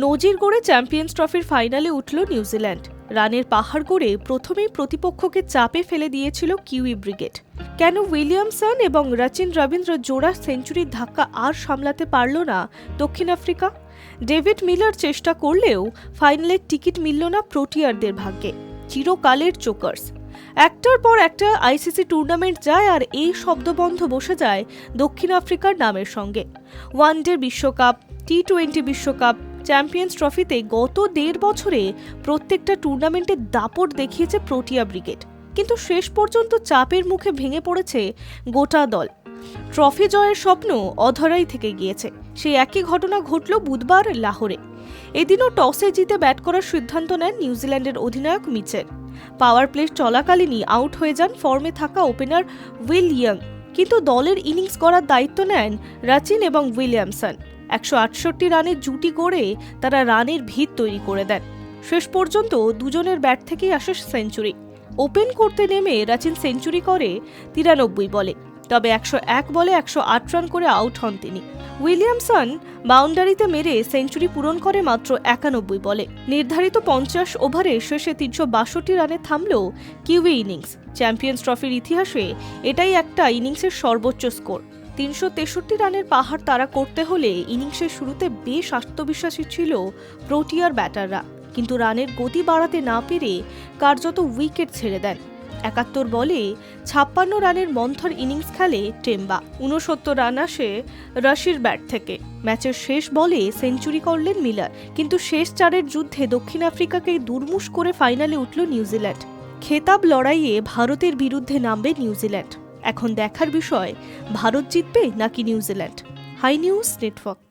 নজির গড়ে চ্যাম্পিয়ন্স ট্রফির ফাইনালে উঠল নিউজিল্যান্ড। রানের পাহাড় গড়ে প্রথমেই প্রতিপক্ষকে চাপে ফেলে দিয়েছিল কিউই ব্রিগেড। কেন উইলিয়ামসন এবং রচিন রবীন্দ্র জোড়া সেঞ্চুরির ধাক্কা আর সামলাতে পারল না দক্ষিণ আফ্রিকা? ডেভিড মিলার চেষ্টা করলেও ফাইনালের টিকিট মিলল না প্রোটিয়ারদের ভাগ্যে। চিরকালের চোকার্স। একটার পর একটা আইসিসি টুর্নামেন্ট যায় আর এই শব্দবন্ধ বসে যায় দক্ষিণ আফ্রিকার নামের সঙ্গে। ওয়ানডে বিশ্বকাপ, টি-20 বিশ্বকাপ, চ্যাম্পিয়ন্স ট্রফিতে গত 1.5 বছরে প্রত্যেকটা টুর্নামেন্টে দাপট দেখিয়েছে প্রোটিয়া ব্রিগেড, কিন্তু শেষ পর্যন্ত চাপের মুখে ভেঙে পড়েছে গোটা দল। ট্রফি জয়ের স্বপ্ন অধরাই থেকে গিয়েছে। সেই একই ঘটনা ঘটল বুধবার লাহোরে। এদিনও টসে জিতে ব্যাট করার সিদ্ধান্ত নেন নিউজিল্যান্ডের অধিনায়ক মিচেল। পাওয়ার প্লে চলাকালীনই আউট হয়ে যান ফর্মে থাকা ওপেনার উইল ইয়ং, কিন্তু দলের ইনিংস করার দায়িত্ব নেন রচিন এবং উইলিয়ামসন। 168 রানের জুটি গড়ে তারা রানের ভিত তৈরি করে দেন। শেষ পর্যন্ত দুজনের ব্যাট থেকেই আসে সেঞ্চুরি। ওপেন করতে নেমে রচিন সেঞ্চুরি করে 93 বলে, তবে 101 বলে 108 রান করে আউট হন তিনি। উইলিয়ামসন বাউন্ডারিতে মেরে সেঞ্চুরি পূরণ করে মাত্র 91 বলে। নির্ধারিত 50 ওভারে শেষে 362 রানে থামল কিউই ইনিংস। চ্যাম্পিয়ন্স ট্রফির ইতিহাসে এটাই একটা ইনিংসের সর্বোচ্চ স্কোর। 363 রানের পাহাড় তাড়া করতে হলে ইনিংসের শুরুতে বেশ আত্মবিশ্বাসী ছিল প্রোটিয়ার ব্যাটাররা, কিন্তু রানের গতি বাড়াতে না পেরে কার্যত উইকেট ছেড়ে দেন। 71 বলে 56 রানের মন্থর ইনিংস খেলে টেম্বা। 69 রান আসে রাশির ব্যাট থেকে। ম্যাচের শেষ বলে সেঞ্চুরি করলেন মিলার, কিন্তু শেষ 4-এর যুদ্ধে দক্ষিণ আফ্রিকাকে দুর্মুশ করে ফাইনালে উঠল নিউজিল্যান্ড। খেতাব লড়াইয়ে ভারতের বিরুদ্ধে নামবে নিউজিল্যান্ড। এখন দেখার বিষয়, ভারত জিতবে নাকি নিউজিল্যান্ড। High news network.